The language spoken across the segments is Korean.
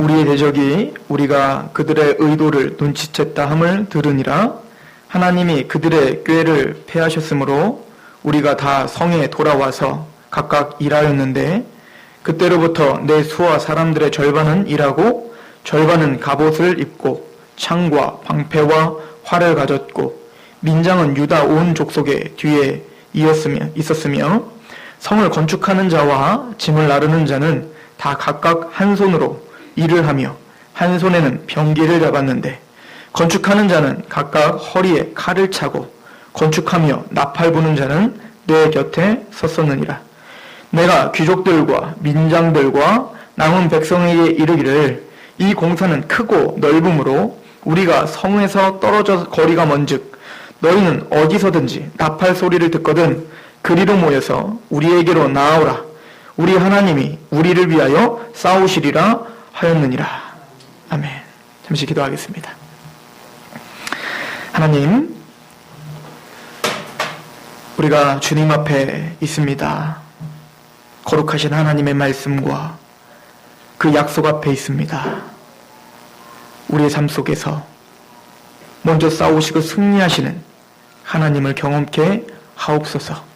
우리의 대적이 우리가 그들의 의도를 눈치챘다 함을 들으니라. 하나님이 그들의 꾀를 패하셨으므로 우리가 다 성에 돌아와서 각각 일하였는데, 그때로부터 내 수와 사람들의 절반은 일하고 절반은 갑옷을 입고 창과 방패와 활을 가졌고, 민장은 유다 온 족속의 뒤에 있었으며 성을 건축하는 자와 짐을 나르는 자는 다 각각 한 손으로 일을 하며 한 손에는 병기를 잡았는데, 건축하는 자는 각각 허리에 칼을 차고 건축하며 나팔 부는 자는 내 곁에 섰었느니라. 내가 귀족들과 민장들과 남은 백성에게 이르기를, 이 공사는 크고 넓음으로 우리가 성에서 떨어져 거리가 먼즉 너희는 어디서든지 나팔 소리를 듣거든 그리로 모여서 우리에게로 나아오라. 우리 하나님이 우리를 위하여 싸우시리라 하였느니라. 아멘. 잠시 기도하겠습니다. 하나님, 우리가 주님 앞에 있습니다. 거룩하신 하나님의 말씀과 그 약속 앞에 있습니다. 우리의 삶 속에서 먼저 싸우시고 승리하시는 하나님을 경험케 하옵소서.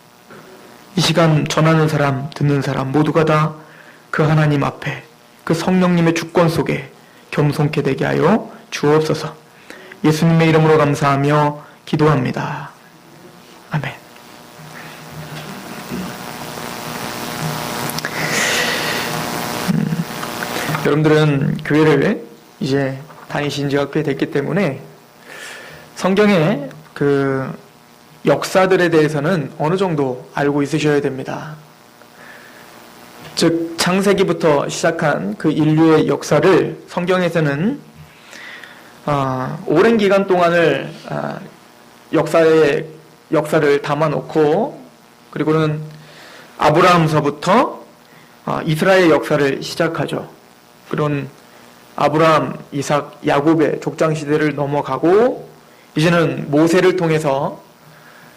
이 시간 전하는 사람, 듣는 사람 모두가 다 그 하나님 앞에, 그 성령님의 주권 속에 겸손케 되게 하여 주옵소서. 예수님의 이름으로 감사하며 기도합니다. 아멘. 여러분들은 교회를 이제 다니신 지가 꽤 됐기 때문에 성경의 그 역사들에 대해서는 어느 정도 알고 있으셔야 됩니다. 즉 창세기부터 시작한 그 인류의 역사를 성경에서는 오랜 기간 동안을 역사를 담아놓고, 그리고는 아브라함서부터 이스라엘 역사를 시작하죠. 그런 아브라함, 이삭, 야곱의 족장 시대를 넘어가고, 이제는 모세를 통해서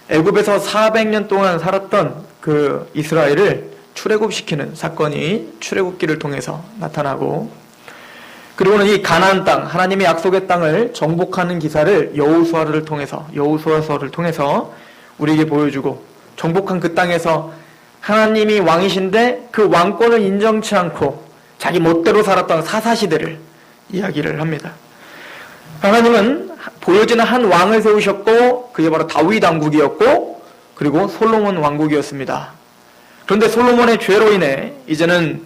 애굽에서 400년 동안 살았던 그 이스라엘을 출애굽시키는 사건이 출애굽기를 통해서 나타나고, 그리고는 이 가나안 땅, 하나님의 약속의 땅을 정복하는 기사를 여호수아서를 통해서 우리에게 보여주고, 정복한 그 땅에서 하나님이 왕이신데 그 왕권을 인정치 않고 자기 멋대로 살았던 사사시대를 이야기를 합니다. 하나님은 보여지는 한 왕을 세우셨고, 그게 바로 다윗 왕국이었고, 그리고 솔로몬 왕국이었습니다. 그런데 솔로몬의 죄로 인해 이제는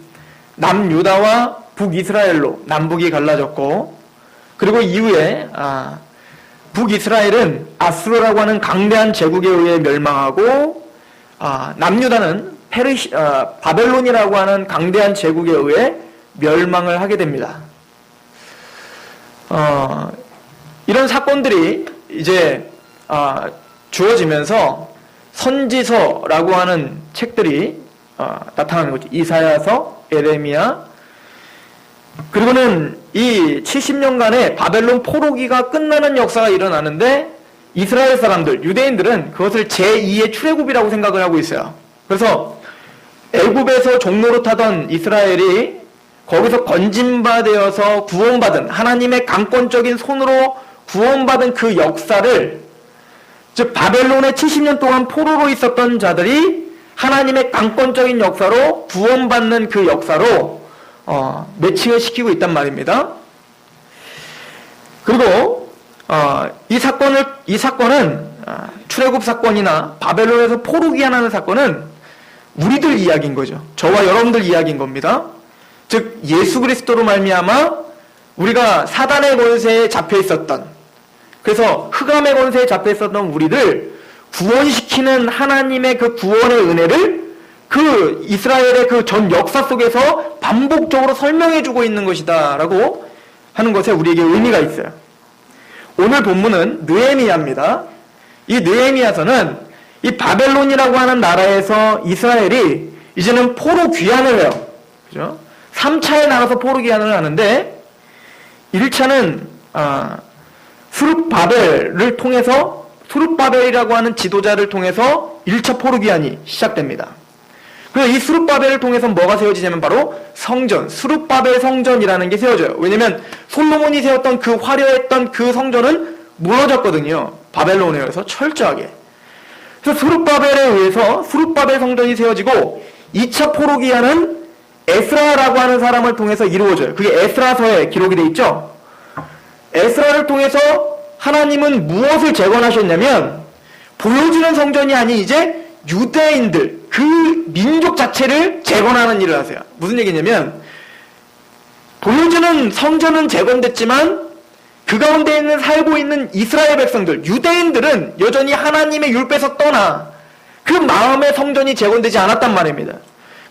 남유다와 북이스라엘로 남북이 갈라졌고, 그리고 이후에 북이스라엘은 아수르라고 하는 강대한 제국에 의해 멸망하고, 남유다는 바벨론이라고 하는 강대한 제국에 의해 멸망을 하게 됩니다. 이런 사건들이 이제 주어지면서 선지서라고 하는 책들이 나타나는 거죠. 이사야서, 에레미야. 그리고는 이 70년간의 바벨론 포로기가 끝나는 역사가 일어나는데, 이스라엘 사람들, 유대인들은 그것을 제2의 출애굽이라고 생각을 하고 있어요. 그래서 애굽에서 종노릇하던 이스라엘이 거기서 건진바되어서 구원받은, 하나님의 강권적인 손으로 구원받은 그 역사를, 즉 바벨론의 70년 동안 포로로 있었던 자들이 하나님의 강권적인 역사로 구원받는 그 역사로 매칭을 시키고 있단 말입니다. 그리고 이 사건은 출애굽 사건이나 바벨론에서 포로 귀환하는 사건은 우리들 이야기인 거죠. 저와 여러분들 이야기인 겁니다. 즉 예수 그리스도로 말미암아 우리가 사단의 권세에 잡혀 있었던, 그래서 흑암의 권세에 잡혀 있었던 우리를 구원시키는 하나님의 그 구원의 은혜를 그 이스라엘의 그 전 역사 속에서 반복적으로 설명해주고 있는 것이다 라고 하는 것에 우리에게 의미가 있어요. 오늘 본문은 느헤미야입니다. 이 느헤미야서는 이 바벨론이라고 하는 나라에서 이스라엘이 이제는 포로 귀환을 해요. 그죠? 3차에 나눠서 포로 귀환을 하는데, 1차는 수룹바벨을 통해서, 수룹바벨이라고 하는 지도자를 통해서 1차 포로 귀환이 시작됩니다. 그래서 이 수룹바벨을 통해서 뭐가 세워지냐면 바로 성전, 수룹바벨 성전이라는 게 세워져요. 왜냐면 솔로몬이 세웠던 그 화려했던 그 성전은 무너졌거든요. 바벨론에 의해서 철저하게. 그래서 수룹바벨에 의해서 수룹바벨 성전이 세워지고 2차 포로기한은 에스라라고 하는 사람을 통해서 이루어져요. 그게 에스라서에 기록이 돼 있죠. 에스라를 통해서 하나님은 무엇을 재건하셨냐면 보여지는 성전이 아닌 이제 유대인들, 그 민족 자체를 재건하는 일을 하세요. 무슨 얘기냐면 보여지는 성전은 재건됐지만 그 가운데 있는 살고 있는 이스라엘 백성들, 유대인들은 여전히 하나님의 율법에서 떠나 그 마음의 성전이 재건되지 않았단 말입니다.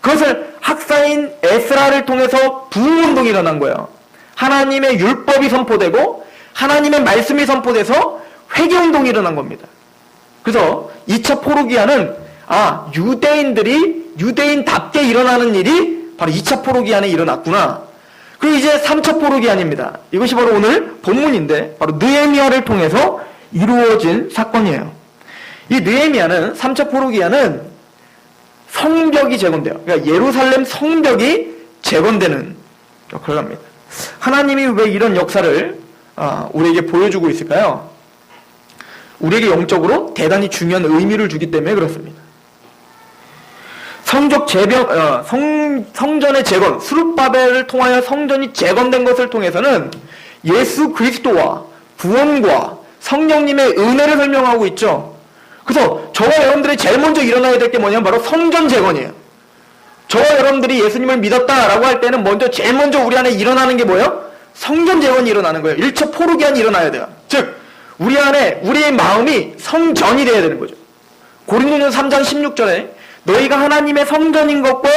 그것을 학사인 에스라를 통해서 부흥운동이 일어난 거예요. 하나님의 율법이 선포되고 하나님의 말씀이 선포돼서 회개운동이 일어난 겁니다. 그래서 2차 포로기한은 유대인들이 유대인답게 일어나는 일이 바로 2차 포로기한에 일어났구나. 그리고 이제 3차 포로기한입니다. 이것이 바로 오늘 본문인데 바로 느헤미야를 통해서 이루어진 사건이에요. 이 느헤미야는 3차 포로기한은 성벽이 재건돼요. 그러니까 예루살렘 성벽이 재건되는 역할을 합니다. 하나님이 왜 이런 역사를 우리에게 보여주고 있을까요? 우리에게 영적으로 대단히 중요한 의미를 주기 때문에 그렇습니다. 성전의 재건, 수룹바벨을 통하여 성전이 재건된 것을 통해서는 예수 그리스도와 구원과 성령님의 은혜를 설명하고 있죠. 그래서 저와 여러분들이 제일 먼저 일어나야 될 게 뭐냐면 바로 성전 재건이에요. 저와 여러분들이 예수님을 믿었다라고 할 때는 제일 먼저 우리 안에 일어나는 게 뭐예요? 성전 재건이 일어나는 거예요. 1차 포로기한이 일어나야 돼요. 즉 우리 안에 우리의 마음이 성전이 되어야 되는 거죠. 고린도전서 3장 16절에 너희가 하나님의 성전인 것과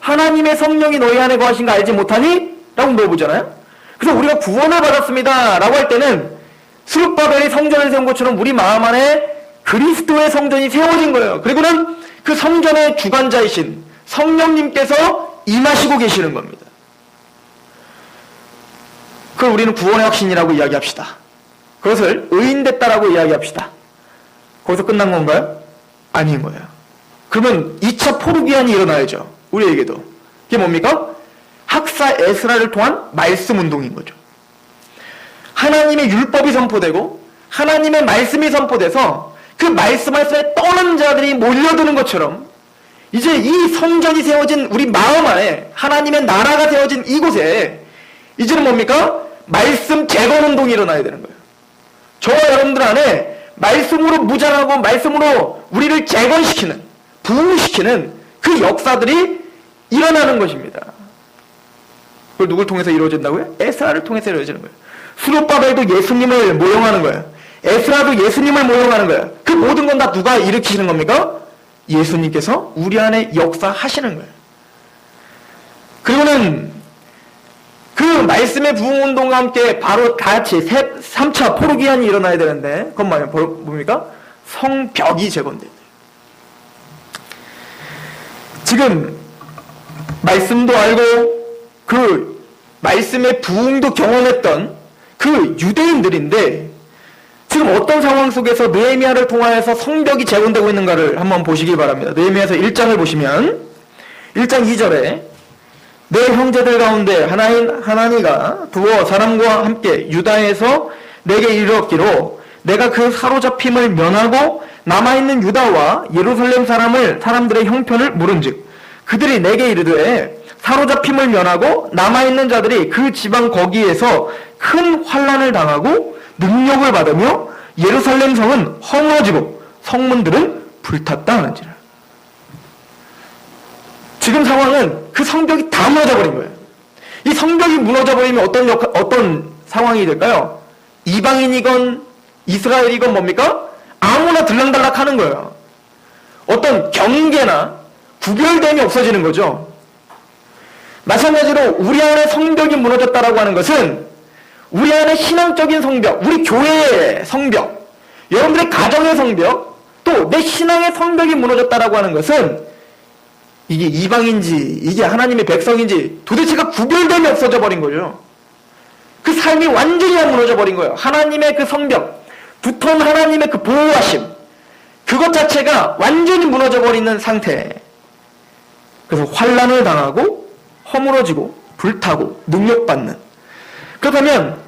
하나님의 성령이 너희 안에 거하신 거 알지 못하니? 라고 물어보잖아요. 그래서 우리가 구원을 받았습니다 라고 할 때는 수룹바벨이 성전을 세운 것처럼 우리 마음 안에 그리스도의 성전이 세워진 거예요. 그리고는 그 성전의 주관자이신 성령님께서 임하시고 계시는 겁니다. 그걸 우리는 구원의 확신이라고 이야기합시다. 그것을 의인됐다라고 이야기합시다. 거기서 끝난 건가요? 아닌 거예요. 그러면 2차 포로기한이 일어나야죠. 우리에게도. 그게 뭡니까? 학사 에스라를 통한 말씀 운동인 거죠. 하나님의 율법이 선포되고 하나님의 말씀이 선포돼서 그 말씀에 떠는 자들이 몰려드는 것처럼 이제 이 성전이 세워진 우리 마음 안에 하나님의 나라가 세워진 이곳에 이제는 뭡니까? 말씀 재건 운동이 일어나야 되는 거예요. 저와 여러분들 안에 말씀으로 무장하고 말씀으로 우리를 재건시키는, 부흥시키는 그 역사들이 일어나는 것입니다. 그걸 누굴 통해서 이루어진다고요? 에스라를 통해서 이루어지는 거예요. 수룹바벨도 예수님을 모형하는 거예요. 에스라도 예수님을 모형하는 거예요. 그 모든 건 다 누가 일으키시는 겁니까? 예수님께서 우리 안에 역사하시는 거예요. 그리고는 그 말씀의 부흥운동과 함께 바로 같이 3차 포로기한이 일어나야 되는데 그건 뭡니까? 성벽이 재건돼요. 지금 말씀도 알고 그 말씀의 부흥도 경험했던 그 유대인들인데 지금 어떤 상황 속에서 느헤미야를 통하여서 성벽이 재건되고 있는가를 한번 보시기 바랍니다. 느헤미야서 1장을 보시면 1장 2절에 내 형제들 가운데 하나니가 두어 사람과 함께 유다에서 내게 이르렀기로 내가 그 사로잡힘을 면하고 남아있는 유다와 예루살렘 사람들의 형편을 물은즉 그들이 내게 이르되 사로잡힘을 면하고 남아있는 자들이 그 지방 거기에서 큰 환난을 당하고 능력을 받으며 예루살렘 성은 허물어지고 성문들은 불탔다 하는지라. 지금 상황은 그 성벽이 다 무너져버린 거예요. 이 성벽이 무너져버리면 어떤 상황이 될까요? 이방인이건 이스라엘이건 뭡니까? 아무나 들락달락 하는 거예요. 어떤 경계나 구별됨이 없어지는 거죠. 마찬가지로 우리 안에 성벽이 무너졌다라고 하는 것은 우리 안에 신앙적인 성벽, 우리 교회의 성벽, 여러분들의 가정의 성벽, 또 내 신앙의 성벽이 무너졌다라고 하는 것은 이게 이방인지 이게 하나님의 백성인지 도대체가 구별됨이 없어져 버린 거죠. 그 삶이 완전히 무너져 버린 거예요. 하나님의 그 성벽, 두터운 하나님의 그 보호하심, 그것 자체가 완전히 무너져 버리는 상태. 그래서 환난을 당하고 허물어지고 불타고 능력받는. 그렇다면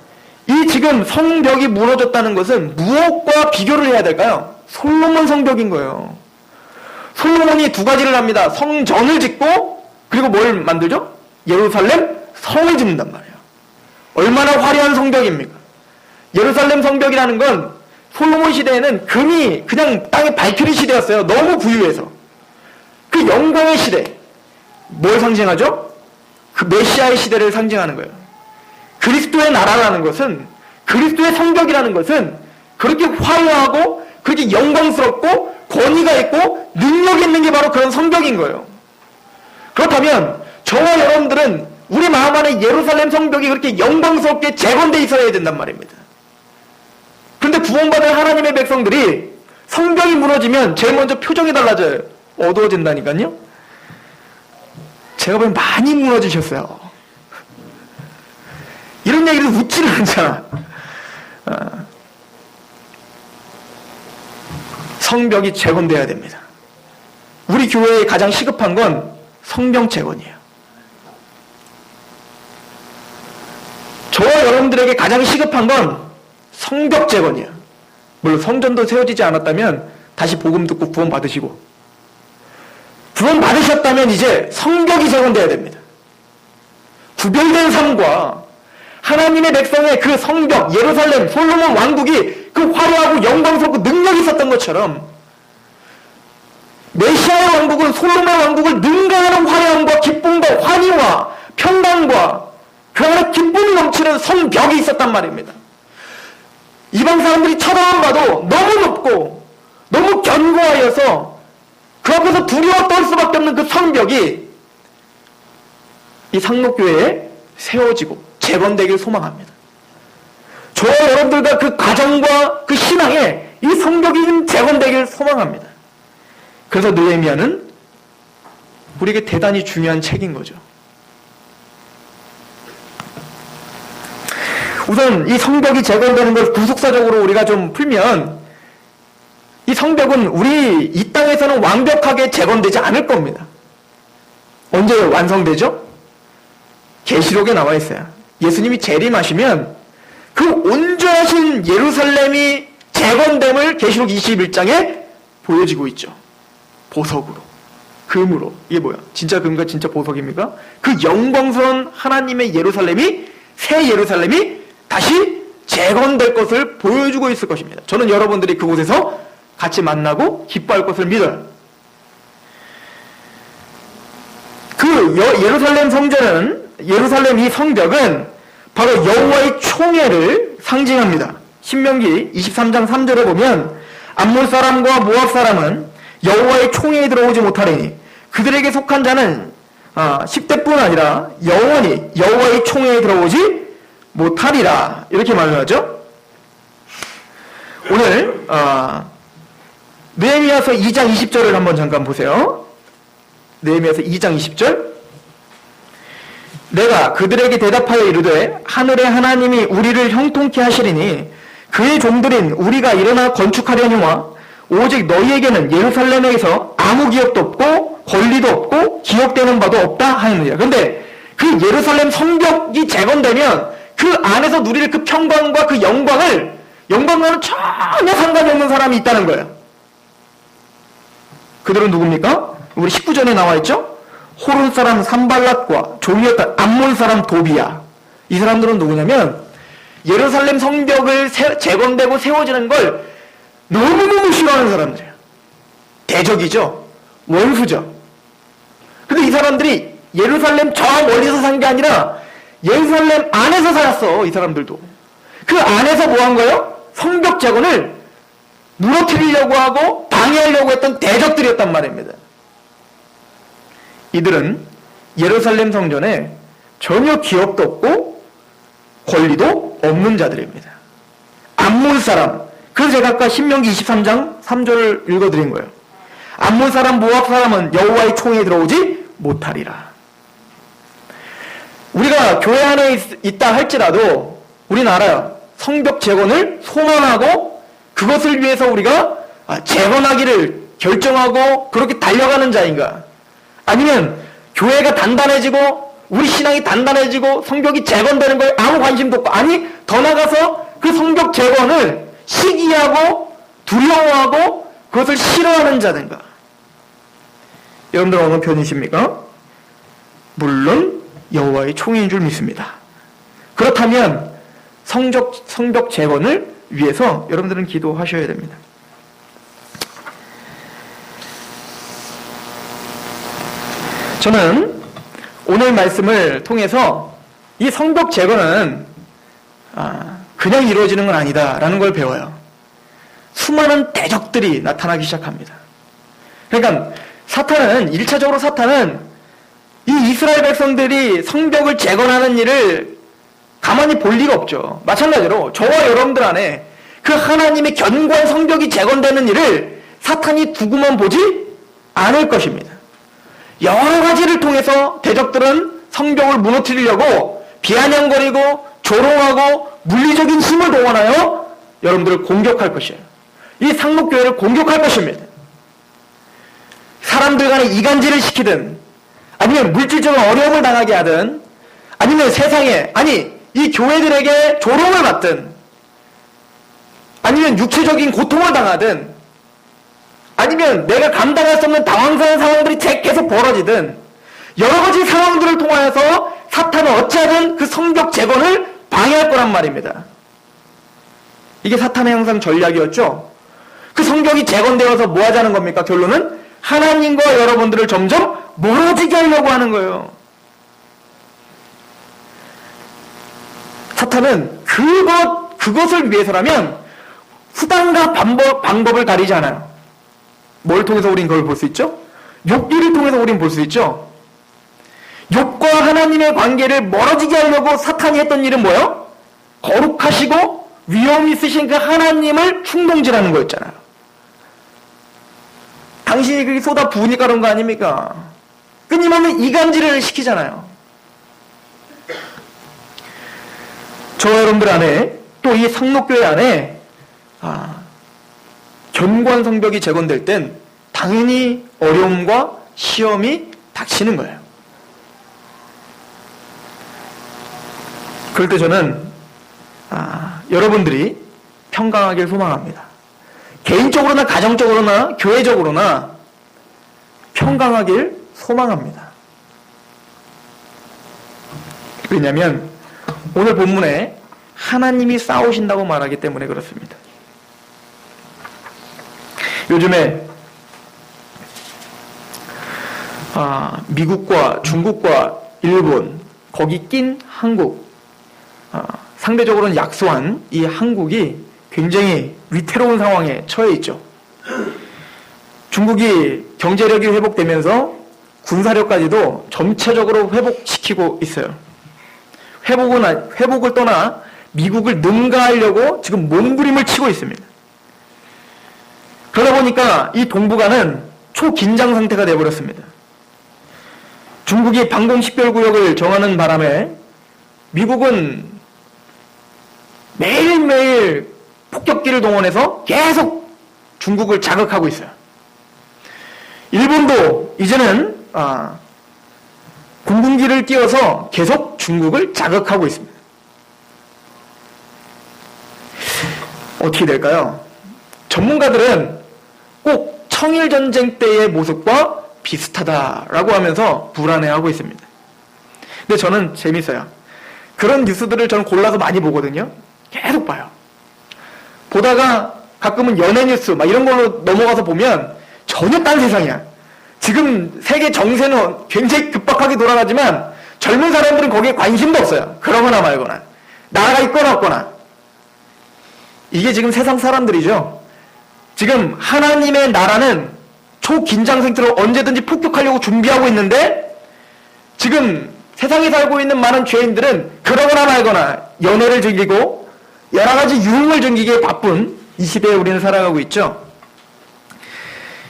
이 지금 성벽이 무너졌다는 것은 무엇과 비교를 해야 될까요? 솔로몬 성벽인 거예요. 솔로몬이 두 가지를 합니다. 성전을 짓고 그리고 뭘 만들죠? 예루살렘 성을 짓는단 말이에요. 얼마나 화려한 성벽입니까? 예루살렘 성벽이라는 건 솔로몬 시대에는 금이 그냥 땅에 발키리 시대였어요. 너무 부유해서. 그 영광의 시대. 뭘 상징하죠? 그 메시아의 시대를 상징하는 거예요. 그리스도의 나라라는 것은, 그리스도의 성벽이라는 것은 그렇게 화려하고 그렇게 영광스럽고 권위가 있고 능력이 있는 게 바로 그런 성벽인 거예요. 그렇다면 저와 여러분들은 우리 마음 안에 예루살렘 성벽이 그렇게 영광스럽게 재건되어 있어야 된단 말입니다. 그런데 구원받은 하나님의 백성들이 성벽이 무너지면 제일 먼저 표정이 달라져요. 어두워진다니까요. 제가 보면 많이 무너지셨어요. 이런 얘기를 웃지를 않잖아. 성벽이 재건돼야 됩니다. 우리 교회에 가장 시급한 건 성벽 재건이에요. 저와 여러분들에게 가장 시급한 건 성벽 재건이에요. 물론 성전도 세워지지 않았다면 다시 복음 듣고 구원 받으시고, 구원 받으셨다면 이제 성벽이 재건돼야 됩니다. 구별된 삶과 하나님의 백성의 그 성벽, 예루살렘, 솔로몬 왕국이 그 화려하고 영광스럽고 능력이 있었던 것처럼 메시아의 왕국은 솔로몬 왕국을 능가하는 화려함과 기쁨과 환희와 평강과 그 안에 기쁨이 넘치는 성벽이 있었단 말입니다. 이방 사람들이 쳐다만 봐도 너무 높고 너무 견고하여서 그 앞에서 두려워 떨 수밖에 없는 그 성벽이 이 상록교회에 세워지고 재건되길 소망합니다. 저와 여러분들과 그 가정과 그 신앙에 이 성벽이 재건되길 소망합니다. 그래서 느헤미야는 우리에게 대단히 중요한 책인 거죠. 우선 이 성벽이 재건되는 걸 구속사적으로 우리가 좀 풀면, 이 성벽은 우리 이 땅에서는 완벽하게 재건되지 않을 겁니다. 언제 완성되죠? 계시록에 나와 있어요. 예수님이 재림하시면 그 온전하신 예루살렘이 재건됨을 계시록 21장에 보여지고 있죠. 보석으로, 금으로. 이게 뭐야? 진짜 금과 진짜 보석입니까? 그 영광스러운 하나님의 예루살렘이, 새 예루살렘이 다시 재건될 것을 보여주고 있을 것입니다. 저는 여러분들이 그곳에서 같이 만나고 기뻐할 것을 믿어요. 그 예루살렘 성전은, 예루살렘 이 성벽은 바로 여호와의 총애를 상징합니다. 신명기 23장 3절에 보면 암몬 사람과 모압 사람은 여호와의 총애에 들어오지 못하리니 그들에게 속한 자는 10대뿐 아니라 영원히 여호와의 총애에 들어오지 못하리라, 이렇게 말을 하죠. 오늘 느헤미야서 2장 20절을 한번 잠깐 보세요. 느헤미야서 2장 20절. 내가 그들에게 대답하여 이르되 하늘의 하나님이 우리를 형통케 하시리니 그의 종들인 우리가 일어나 건축하려니와 오직 너희에게는 예루살렘에서 아무 기업도 없고 권리도 없고 기억되는 바도 없다 하였느니라. 그런데 그 예루살렘 성벽이 재건되면 그 안에서 누릴 그 평강과 그 영광과는 전혀 상관이 없는 사람이 있다는 거예요. 그들은 누굽니까? 우리 19절에 나와 있죠? 호른 사람 산발랏과 종이었던 암몬 사람 도비야. 이 사람들은 누구냐면 예루살렘 성벽을 재건되고 세워지는 걸 너무너무 싫어하는 사람들이에요. 대적이죠. 원수죠. 근데 이 사람들이 예루살렘 저 멀리서 산 게 아니라 예루살렘 안에서 살았어. 이 사람들도. 그 안에서 뭐 한 거예요? 성벽 재건을 무너뜨리려고 하고 방해하려고 했던 대적들이었단 말입니다. 이들은 예루살렘 성전에 전혀 기업도 없고 권리도 없는 자들입니다. 암몬 사람. 그래서 제가 아까 신명기 23장 3절을 읽어드린 거예요. 암몬 사람, 모압 사람은 여호와의 총에 들어오지 못하리라. 우리가 교회 안에 있다 할지라도 우리는 알아요. 성벽 재건을 소망하고 그것을 위해서 우리가 재건하기를 결정하고 그렇게 달려가는 자인가? 아니면 교회가 단단해지고 우리 신앙이 단단해지고 성벽이 재건되는 거에 아무 관심도 없고, 아니 더 나가서 그 성벽 재건을 시기하고 두려워하고 그것을 싫어하는 자든가. 여러분들 어느 편이십니까? 물론 여호와의 총회인 줄 믿습니다. 그렇다면 성벽 재건을 위해서 여러분들은 기도하셔야 됩니다. 저는 오늘 말씀을 통해서 이 성벽 재건은 그냥 이루어지는 건 아니다라는 걸 배워요. 수많은 대적들이 나타나기 시작합니다. 그러니까 사탄은 1차적으로 사탄은 이 이스라엘 백성들이 성벽을 재건하는 일을 가만히 볼 리가 없죠. 마찬가지로 저와 여러분들 안에 그 하나님의 견고한 성벽이 재건되는 일을 사탄이 두고만 보지 않을 것입니다. 여러 가지를 통해서 대적들은 성벽을 무너뜨리려고 비아냥거리고 조롱하고 물리적인 힘을 동원하여 여러분들을 공격할 것이에요. 이 상록교회를 공격할 것입니다. 사람들 간에 이간질을 시키든, 아니면 물질적인 어려움을 당하게 하든, 아니면 세상에, 이 교회들에게 조롱을 받든, 아니면 육체적인 고통을 당하든, 아니면 내가 감당할 수 없는 당황스러운 상황들이 계속 벌어지든, 여러 가지 상황들을 통하여서 사탄은 어찌하든 그 성벽 재건을 방해할 거란 말입니다. 이게 사탄의 항상 전략이었죠. 그 성벽이 재건되어서 뭐 하자는 겁니까? 결론은 하나님과 여러분들을 점점 멀어지게 하려고 하는 거예요. 사탄은 그것을 위해서라면 수단과 방법을 가리지 않아요. 뭘 통해서 우린 그걸 볼 수 있죠? 욥기를 통해서 우린 볼 수 있죠? 욥과 하나님의 관계를 멀어지게 하려고 사탄이 했던 일은 뭐예요? 거룩하시고 위엄 있으신 그 하나님을 충동질하는 거였잖아요. 당신이 그게 쏟아 부으니까 그런 거 아닙니까? 끊임없는 이간질을 시키잖아요. 저와 여러분들 안에, 또 이 상록교회 안에 견고한 성벽이 재건될 땐 당연히 어려움과 시험이 닥치는 거예요. 그럴 때 저는 여러분들이 평강하길 소망합니다. 개인적으로나 가정적으로나 교회적으로나 평강하길 소망합니다. 왜냐하면 오늘 본문에 하나님이 싸우신다고 말하기 때문에 그렇습니다. 요즘에 미국과 중국과 일본, 거기 낀 한국, 상대적으로는 약소한 이 한국이 굉장히 위태로운 상황에 처해 있죠. 중국이 경제력이 회복되면서 군사력까지도 점차적으로 회복시키고 있어요. 회복을 떠나 미국을 능가하려고 지금 몸부림을 치고 있습니다. 그러다 보니까 이 동북아는 초긴장 상태가 되어버렸습니다. 중국이 방공식별구역을 정하는 바람에 미국은 매일매일 폭격기를 동원해서 계속 중국을 자극하고 있어요. 일본도 이제는 공군기를 띄워서 계속 중국을 자극하고 있습니다. 어떻게 될까요? 전문가들은 꼭 청일전쟁 때의 모습과 비슷하다라고 하면서 불안해하고 있습니다. 근데 저는 재밌어요. 그런 뉴스들을 저는 골라서 많이 보거든요. 계속 봐요. 보다가 가끔은 연예 뉴스 막 이런 걸로 넘어가서 보면 전혀 딴 세상이야. 지금 세계 정세는 굉장히 급박하게 돌아가지만 젊은 사람들은 거기에 관심도 없어요. 그러거나 말거나. 나라가 있거나 없거나. 이게 지금 세상 사람들이죠. 지금 하나님의 나라는 초긴장 상태로 언제든지 폭격하려고 준비하고 있는데 지금 세상에 살고 있는 많은 죄인들은 그러거나 말거나 연애를 즐기고 여러 가지 유흥을 즐기기에 바쁜 이 시대에 우리는 살아가고 있죠.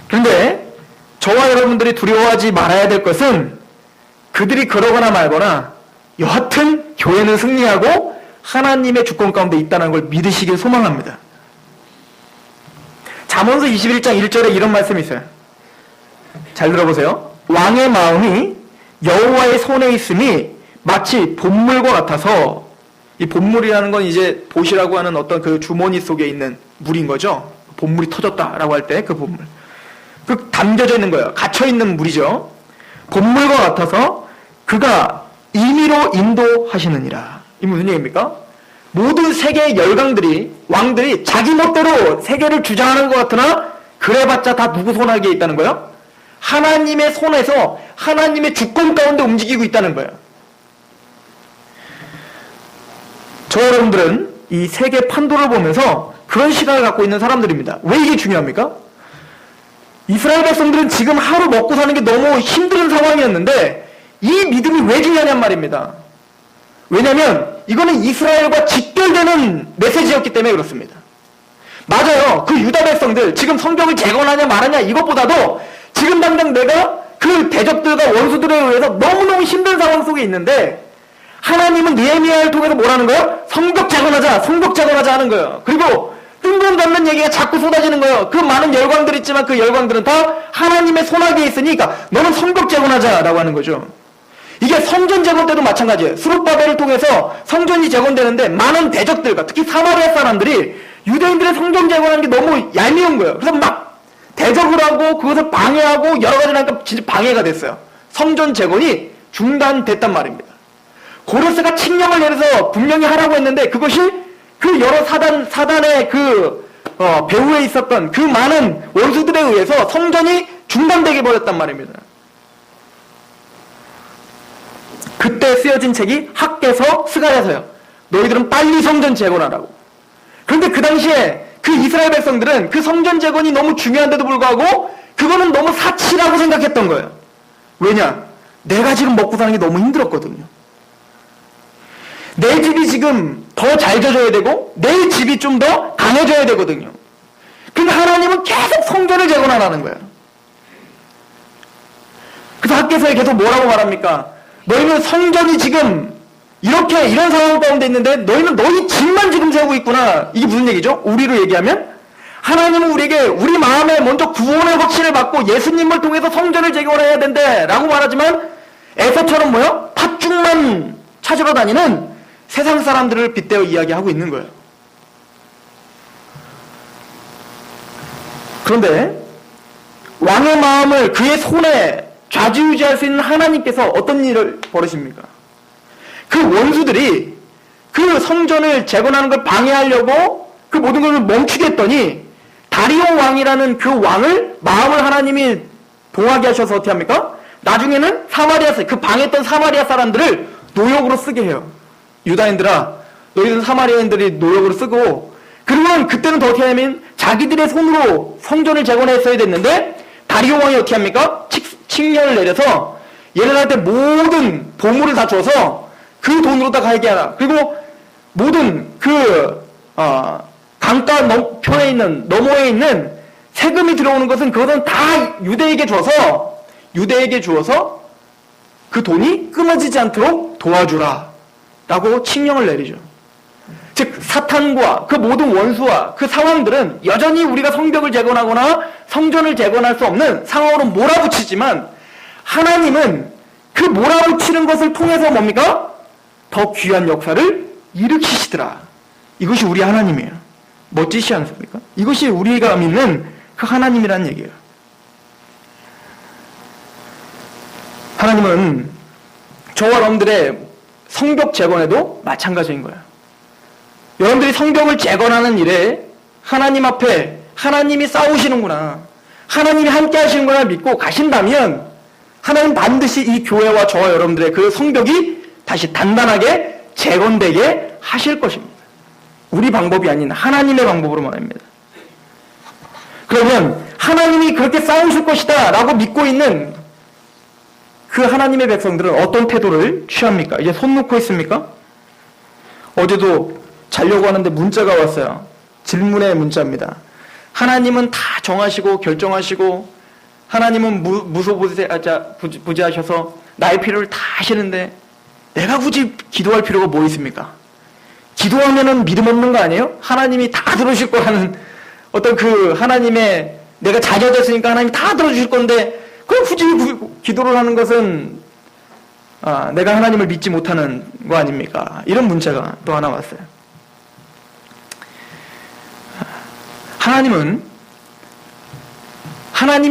그런데 저와 여러분들이 두려워하지 말아야 될 것은 그들이 그러거나 말거나 여하튼 교회는 승리하고 하나님의 주권 가운데 있다는 걸 믿으시길 소망합니다. 잠언서 21장 1절에 이런 말씀이 있어요. 잘 들어보세요. 왕의 마음이 여호와의 손에 있음이 마치 본물과 같아서, 이 본물이라는 건 이제 보시라고 하는 어떤 그 주머니 속에 있는 물인 거죠. 본물이 터졌다라고 할 때 그 본물. 그 담겨져 있는 거예요. 갇혀 있는 물이죠. 본물과 같아서 그가 임의로 인도하시느니라. 이 무슨 얘기입니까? 모든 세계의 열강들이, 왕들이 자기 멋대로 세계를 주장하는 것 같으나 그래봤자 다 누구 손 아래에 있다는 거예요? 하나님의 손에서 하나님의 주권 가운데 움직이고 있다는 거예요. 저 여러분들은 이 세계 판도를 보면서 그런 시각을 갖고 있는 사람들입니다. 왜 이게 중요합니까? 이스라엘 백성들은 지금 하루 먹고 사는 게 너무 힘든 상황이었는데 이 믿음이 왜 중요하냔 말입니다. 왜냐하면 이거는 이스라엘과 직결되는 메시지였기 때문에 그렇습니다. 맞아요. 그 유다 백성들 지금 성경을 재건하냐 말하냐 이것보다도 지금 당장 내가 그 대적들과 원수들에 의해서 너무너무 힘든 상황 속에 있는데 하나님은 느헤미야를 통해서 뭐라는 거예요? 성벽 재건하자, 성벽 재건하자 하는 거예요. 그리고 뜬금없는 얘기가 자꾸 쏟아지는 거예요. 그 많은 열광들 있지만 그 열광들은 다 하나님의 손아귀에 있으니까 너는 성벽 재건하자라고 하는 거죠. 이게 성전 재건 때도 마찬가지예요. 스룹바벨을 통해서 성전이 재건되는데 많은 대적들과 특히 사마리아 사람들이 유대인들의 성전 재건하는 게 너무 얄미운 거예요. 그래서 막 대적을 하고 그것을 방해하고 여러 가지를 하니까 진짜 방해가 됐어요. 성전 재건이 중단됐단 말입니다. 고레스가 칙령을 내려서 분명히 하라고 했는데 그것이 그 여러 사단의 그 배후에 있었던 그 많은 원수들에 의해서 성전이 중단되게 버렸단 말입니다. 그때 쓰여진 책이 학개서, 스가랴서요. 너희들은 빨리 성전 재건하라고. 그런데 그 당시에 그 이스라엘 백성들은 그 성전 재건이 너무 중요한데도 불구하고 그거는 너무 사치라고 생각했던 거예요. 왜냐? 내가 지금 먹고 사는 게 너무 힘들었거든요. 내 집이 지금 더 잘 져줘야 되고 내 집이 좀 더 강해져야 되거든요. 근데 하나님은 계속 성전을 재건하라는 거예요. 그래서 학개서에 계속 뭐라고 말합니까? 너희는 성전이 지금 이런 상황 가운데 있는데 너희는 너희 집만 지금 세우고 있구나. 이게 무슨 얘기죠? 우리로 얘기하면 하나님은 우리에게 우리 마음에 먼저 구원의 확신을 받고 예수님을 통해서 성전을 재건해야 된대 라고 말하지만 에서처럼 뭐요? 팥죽만 찾으러 다니는 세상 사람들을 빗대어 이야기하고 있는 거예요. 그런데 왕의 마음을 그의 손에 좌지우지할 수 있는 하나님께서 어떤 일을 벌이십니까? 그 원수들이 그 성전을 재건하는 걸 방해하려고 그 모든 것을 멈추게 했더니 다리오 왕이라는 그 왕을 마음을 하나님이 동하게 하셔서 어떻게 합니까? 나중에는 그 방해했던 사마리아 사람들을 노역으로 쓰게 해요. 유다인들아, 너희들은 사마리아인들이 노역으로 쓰고, 그러면 그때는 더 어떻게 하냐면 자기들의 손으로 성전을 재건했어야 됐는데 다리오 왕이 어떻게 합니까? 칙령을 내려서 얘네들한테 모든 보물을 다 줘서 그 돈으로 다 가게 하라. 그리고 모든 강가 너머에 있는 세금이 들어오는 것은 그것은 다 유대에게 주어서 그 돈이 끊어지지 않도록 도와주라 라고 칙령을 내리죠. 즉 사탄과 그 모든 원수와 그 상황들은 여전히 우리가 성벽을 재건하거나 성전을 재건할 수 없는 상황으로 몰아붙이지만 하나님은 그 몰아붙이는 것을 통해서 뭡니까? 더 귀한 역사를 일으키시더라. 이것이 우리 하나님이에요. 멋지시 않습니까? 이것이 우리가 믿는 그 하나님이라는 얘기예요. 하나님은 저와 여러분들의 성벽 재건에도 마찬가지인 거예요. 여러분들이 성벽을 재건하는 일에 하나님 앞에 하나님이 싸우시는구나, 하나님이 함께 하시는구나 믿고 가신다면 하나님 반드시 이 교회와 저와 여러분들의 그 성벽이 다시 단단하게 재건되게 하실 것입니다. 우리 방법이 아닌 하나님의 방법으로 말합니다. 그러면 하나님이 그렇게 싸우실 것이다 라고 믿고 있는 그 하나님의 백성들은 어떤 태도를 취합니까? 이제 손 놓고 있습니까? 어제도 자려고 하는데 문자가 왔어요. 질문의 문자입니다. 하나님은 다 정하시고 결정하시고 하나님은 무소부지하셔서 나의 필요를 다 하시는데 내가 굳이 기도할 필요가 뭐 있습니까? 기도하면은 믿음 없는 거 아니에요? 하나님이 다 들어주실 거라는 어떤 그 하나님의 내가 자녀됐으니까 하나님이 다 들어주실 건데 그럼 굳이 기도를 하는 것은 내가 하나님을 믿지 못하는 거 아닙니까? 이런 문제가 또 하나 왔어요. 하나님이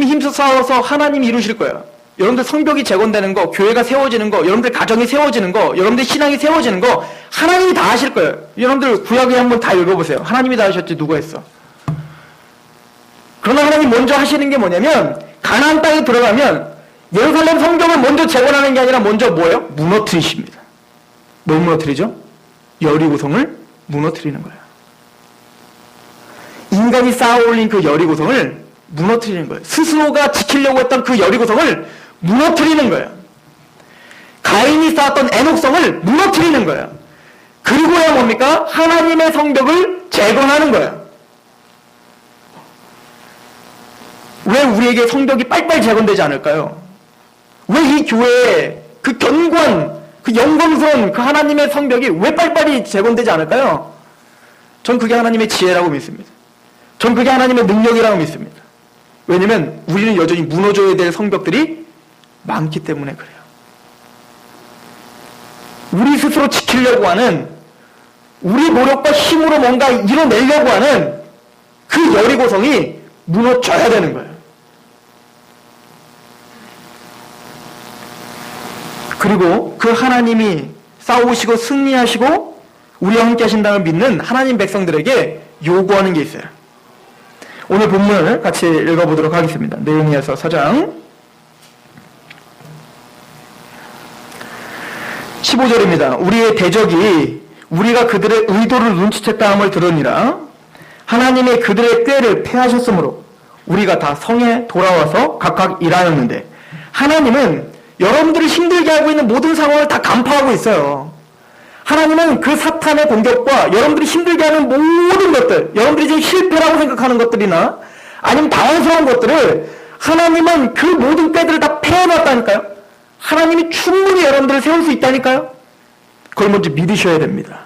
힘써서 하나님이 이루실 거예요. 여러분들 성벽이 재건되는 거, 교회가 세워지는 거, 여러분들 가정이 세워지는 거, 여러분들 신앙이 세워지는 거 하나님이 다 하실 거예요. 여러분들 구약에 한번 다 읽어보세요. 하나님이 다 하셨지 누가 했어? 그러나 하나님 먼저 하시는 게 뭐냐면 가나안 땅에 들어가면 예루살렘 성벽을 먼저 재건하는 게 아니라 먼저 뭐예요? 무너뜨리십니다. 뭘 무너뜨리죠? 여리고성을 무너뜨리는 거예요. 인간이 쌓아올린 그 여리고성을 무너뜨리는 거예요. 스스로가 지키려고 했던 그 여리고성을 무너뜨리는 거예요. 가인이 쌓았던 에녹성을 무너뜨리는 거예요. 그리고야 뭡니까? 하나님의 성벽을 재건하는 거예요. 왜 우리에게 성벽이 빨리빨리 재건되지 않을까요? 왜 이 교회에 그 견고한, 그 영광스러운 그 하나님의 성벽이 왜 빨리빨리 재건되지 않을까요? 전 그게 하나님의 지혜라고 믿습니다. 전 그게 하나님의 능력이라고 믿습니다. 왜냐면 우리는 여전히 무너져야 될 성벽들이 많기 때문에 그래요. 우리 스스로 지키려고 하는, 우리 노력과 힘으로 뭔가 이뤄내려고 하는 그 여리고성이 무너져야 되는 거예요. 그리고 그 하나님이 싸우시고 승리하시고 우리와 함께 하신다는 믿는 하나님 백성들에게 요구하는 게 있어요. 오늘 본문을 같이 읽어보도록 하겠습니다. 느헤미야서 4장 15절입니다. 우리의 대적이 우리가 그들의 의도를 눈치챘다 함을 들으니라. 하나님이 그들의 꾀를 패하셨으므로 우리가 다 성에 돌아와서 각각 일하였는데, 하나님은 여러분들이 힘들게 하고 있는 모든 상황을 다 간파하고 있어요. 하나님은 그 사탄의 공격과 여러분들이 힘들게 하는 모든 것들, 여러분들이 지금 실패라고 생각하는 것들이나 아니면 당황스러운 것들을 하나님은 그 모든 꾀들을 다 패해놨다니까요. 하나님이 충분히 여러분들을 세울 수 있다니까요. 그걸 먼저 믿으셔야 됩니다.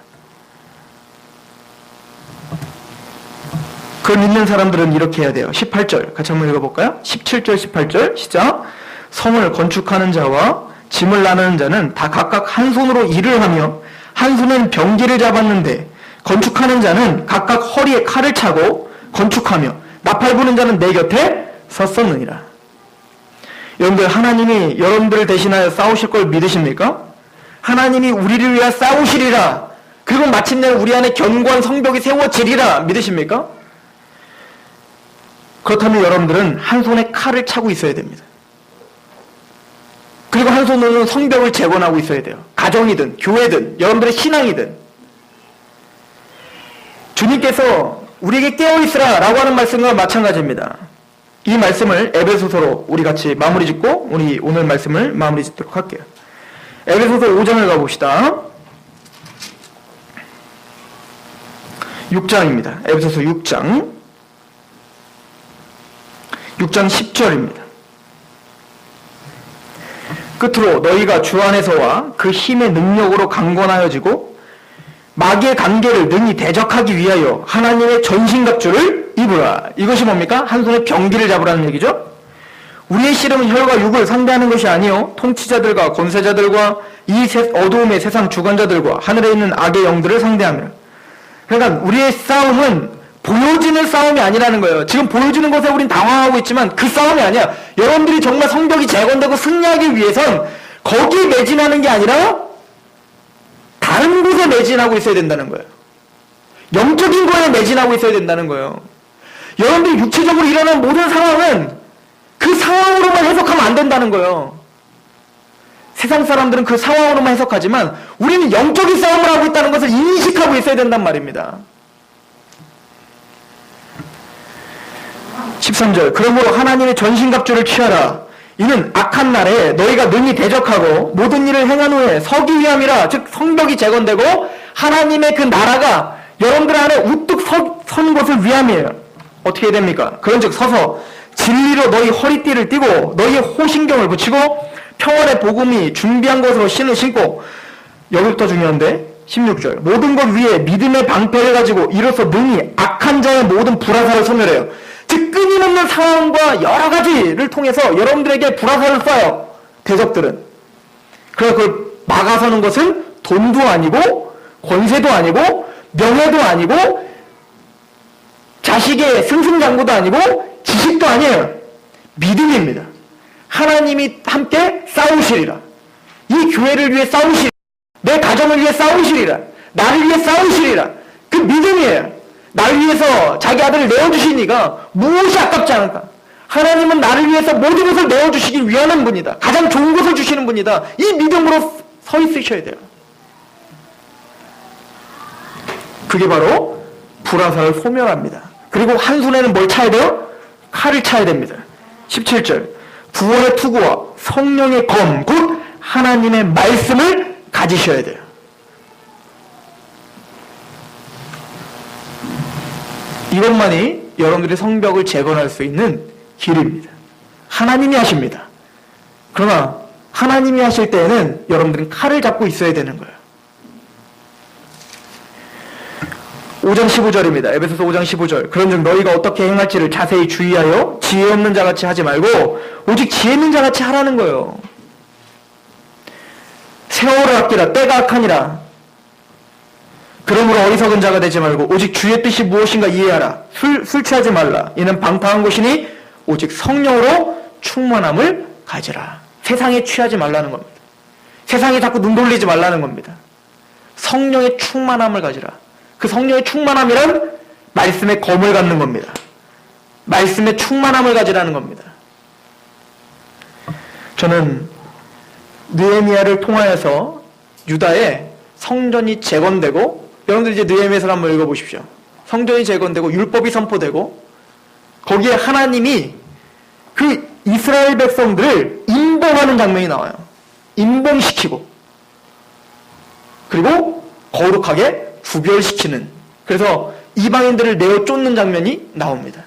그걸 믿는 사람들은 이렇게 해야 돼요. 18절 같이 한번 읽어볼까요? 17절 18절 시작. 성을 건축하는 자와 짐을 나누는 자는 다 각각 한 손으로 일을 하며 한 손은 병기를 잡았는데, 건축하는 자는 각각 허리에 칼을 차고 건축하며 나팔 부는 자는 내 곁에 섰었느니라. 여러분들, 하나님이 여러분들을 대신하여 싸우실 걸 믿으십니까? 하나님이 우리를 위하여 싸우시리라, 그리고 마침내 우리 안에 견고한 성벽이 세워지리라 믿으십니까? 그렇다면 여러분들은 한 손에 칼을 차고 있어야 됩니다. 그리고 한 손으로는 성벽을 재건하고 있어야 돼요. 가정이든 교회든 여러분들의 신앙이든. 주님께서 우리에게 깨어있으라 라고 하는 말씀과 마찬가지입니다. 이 말씀을 에베소서로 우리 같이 마무리 짓고 우리 오늘 말씀을 마무리 짓도록 할게요. 에베소서 5장을 가봅시다. 6장입니다. 에베소서 6장 10절입니다. 끝으로 너희가 주 안에서와 그 힘의 능력으로 강건하여지고 마귀의 관계를 능히 대적하기 위하여 하나님의 전신갑주를 입으라. 이것이 뭡니까? 한 손에 병기를 잡으라는 얘기죠. 우리의 씨름은 혈과 육을 상대하는 것이 아니요 통치자들과 권세자들과 이 어두움의 세상 주관자들과 하늘에 있는 악의 영들을 상대하며. 그러니까 우리의 싸움은 보여지는 싸움이 아니라는 거예요. 지금 보여지는 것에 우린 당황하고 있지만 그 싸움이 아니야. 여러분들이 정말 성벽이 재건되고 승리하기 위해선 거기에 매진하는 게 아니라 다른 곳에 매진하고 있어야 된다는 거예요. 영적인 거에 매진하고 있어야 된다는 거예요. 여러분들이 육체적으로 일어난 모든 상황은 그 상황으로만 해석하면 안 된다는 거예요. 세상 사람들은 그 상황으로만 해석하지만 우리는 영적인 싸움을 하고 있다는 것을 인식하고 있어야 된단 말입니다. 13절 그러므로 하나님의 전신갑주를 취하라. 이는 악한 날에 너희가 능히 대적하고 모든 일을 행한 후에 서기 위함이라. 즉 성벽이 재건되고 하나님의 그 나라가 여러분들 안에 우뚝 선 것을 위함이에요. 어떻게 해야 됩니까? 그런즉 서서 진리로 너희 허리띠를 띠고 너희의 호신경을 붙이고 평안의 복음이 준비한 것으로 신을 신고, 여기부터 중요한데 16절 모든 것 위에 믿음의 방패를 가지고 이로써 능히 악한 자의 모든 불화살을 소멸해요. 즉 끊임없는 상황과 여러 가지를 통해서 여러분들에게 불화살을 쏴요. 대적들은. 그래서 그걸 막아서는 것은 돈도 아니고 권세도 아니고 명예도 아니고 자식의 승승장구도 아니고 지식도 아니에요. 믿음입니다. 하나님이 함께 싸우시리라. 이 교회를 위해 싸우시리라. 내 가정을 위해 싸우시리라. 나를 위해 싸우시리라. 그 믿음이에요. 나를 위해서 자기 아들을 내어주시니까 무엇이 아깝지 않을까. 하나님은 나를 위해서 모든 것을 내어주시길 위하는 분이다. 가장 좋은 것을 주시는 분이다. 이 믿음으로 서 있으셔야 돼요. 그게 바로 불화살을 소멸합니다. 그리고 한 손에는 뭘 차야 돼요? 칼을 차야 됩니다. 17절 구원의 투구와 성령의 검, 곧 하나님의 말씀을 가지셔야 돼요. 이것만이 여러분들의 성벽을 재건할 수 있는 길입니다. 하나님이 하십니다. 그러나 하나님이 하실 때에는 여러분들은 칼을 잡고 있어야 되는 거예요. 5장 15절입니다. 에베소서 5장 15절. 그런즉 너희가 어떻게 행할지를 자세히 주의하여 지혜 없는 자같이 하지 말고 오직 지혜 있는 자같이 하라는 거예요. 세월을 아끼라. 때가 악하니라. 그러므로 어리석은 자가 되지 말고 오직 주의 뜻이 무엇인가 이해하라. 술 취하지 말라. 이는 방탕한 것이니 오직 성령으로 충만함을 가지라. 세상에 취하지 말라는 겁니다. 세상에 자꾸 눈 돌리지 말라는 겁니다. 성령의 충만함을 가지라. 그 성령의 충만함이란 말씀의 검을 갖는 겁니다. 말씀의 충만함을 가지라는 겁니다. 저는 느헤미야를 통하여서 유다의 성전이 재건되고, 여러분들 이제 느헤미야서를 한번 읽어보십시오. 성전이 재건되고 율법이 선포되고 거기에 하나님이 그 이스라엘 백성들을 임봉하는 장면이 나와요. 임봉시키고 그리고 거룩하게 구별시키는, 그래서 이방인들을 내어 쫓는 장면이 나옵니다.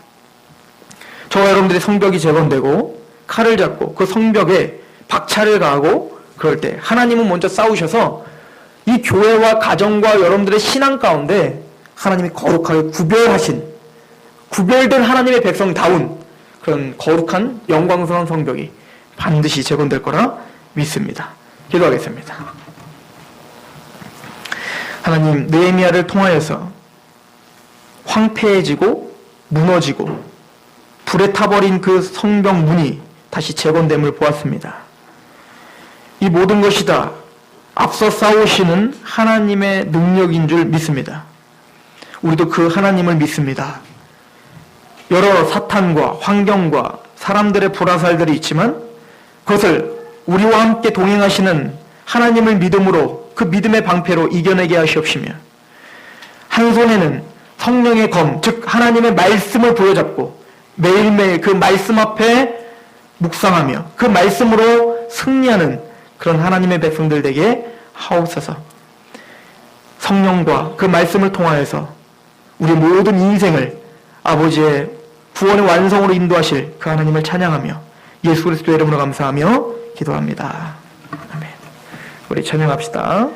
저와 여러분들의 성벽이 재건되고 칼을 잡고 그 성벽에 박차를 가하고 그럴 때 하나님은 먼저 싸우셔서 이 교회와 가정과 여러분들의 신앙 가운데 하나님이 거룩하게 구별된 하나님의 백성다운 그런 거룩한 영광스러운 성벽이 반드시 재건될 거라 믿습니다. 기도하겠습니다. 하나님, 느헤미야를 통하여서 황폐해지고 무너지고 불에 타버린 그 성벽 문이 다시 재건됨을 보았습니다. 이 모든 것이 다 앞서 싸우시는 하나님의 능력인 줄 믿습니다. 우리도 그 하나님을 믿습니다. 여러 사탄과 환경과 사람들의 불화살들이 있지만 그것을 우리와 함께 동행하시는 하나님을 믿음으로, 그 믿음의 방패로 이겨내게 하시옵시며, 한 손에는 성령의 검, 즉 하나님의 말씀을 부여잡고 매일매일 그 말씀 앞에 묵상하며 그 말씀으로 승리하는 그런 하나님의 백성들 되게 하옵소서. 성령과 그 말씀을 통하여서 우리 모든 인생을 아버지의 구원의 완성으로 인도하실 그 하나님을 찬양하며 예수 그리스도의 이름으로 감사하며 기도합니다. 아멘. 우리 찬양합시다.